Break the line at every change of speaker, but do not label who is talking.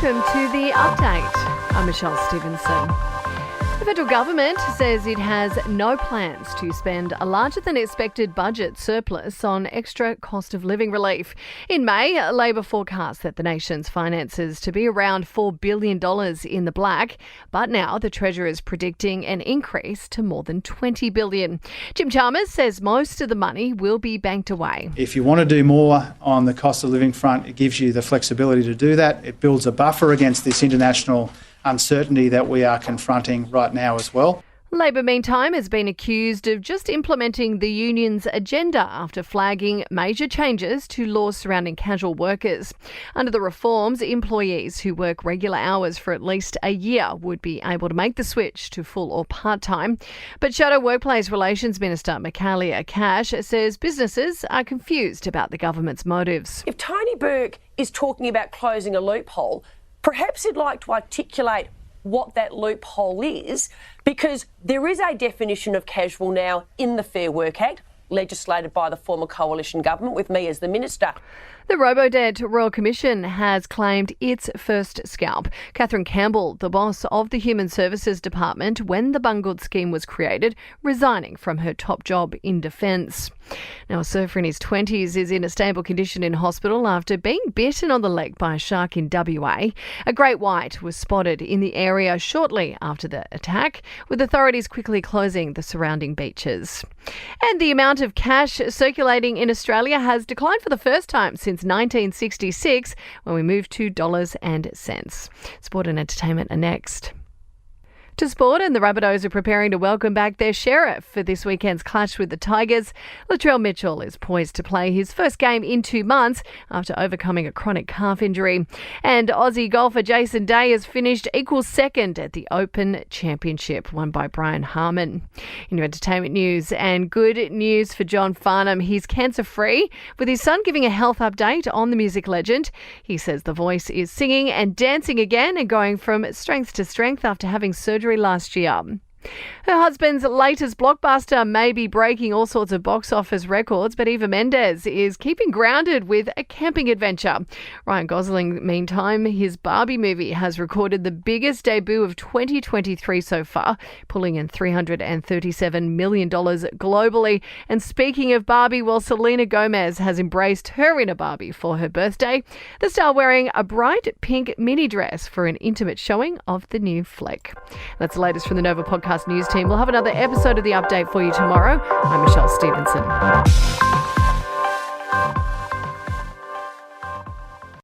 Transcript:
Welcome to the update. I'm Michelle Stevenson. The federal government says it has no plans to spend a larger than expected budget surplus on extra cost of living relief. In May, Labor forecast that the nation's finances to be around $4 billion in the black, but now the Treasurer is predicting an increase to more than $20 billion. Jim Chalmers says most of the money will be banked away.
If you want to do more on the cost of living front, it gives you the flexibility to do that. It builds a buffer against this international uncertainty that we are confronting right now as well.
Labor, meantime, has been accused of just implementing the union's agenda after flagging major changes to laws surrounding casual workers. Under the reforms, employees who work regular hours for at least a year would be able to make the switch to full or part-time. But Shadow Workplace Relations Minister Michaelia Cash says businesses are confused about the government's motives.
If Tony Burke is talking about closing a loophole, perhaps he'd like to articulate what that loophole is, because there is a definition of casual now in the Fair Work Act, legislated by the former coalition government with me as the minister.
The Robodebt Royal Commission has claimed its first scalp. Catherine Campbell, the boss of the Human Services Department when the bungled scheme was created, resigning from her top job in defence. Now, a surfer in his 20s is in a stable condition in hospital after being bitten on the leg by a shark in WA. A great white was spotted in the area shortly after the attack, with authorities quickly closing the surrounding beaches. And the amount of cash circulating in Australia has declined for the first time since 1966, when we moved to dollars and cents. Sport and entertainment are next. To sport, and the Rabbitohs are preparing to welcome back their sheriff for this weekend's clash with the Tigers. Latrell Mitchell is poised to play his first game in 2 months after overcoming a chronic calf injury. And Aussie golfer Jason Day has finished equal second at the Open Championship, won by Brian Harman. In your entertainment news, and good news for John Farnham, he's cancer-free, with his son giving a health update on the music legend. He says the voice is singing and dancing again and going from strength to strength after having surgery last year. Her husband's latest blockbuster may be breaking all sorts of box office records, but Eva Mendes is keeping grounded with a camping adventure. Ryan Gosling, meantime, his Barbie movie has recorded the biggest debut of 2023 so far, pulling in $337 million globally. And speaking of Barbie, well, Selena Gomez has embraced her inner Barbie for her birthday, the star wearing a bright pink mini dress for an intimate showing of the new flick. That's the latest from the Nova Podcast News team. We'll have another episode of The Update for you tomorrow. I'm Michelle Stevenson.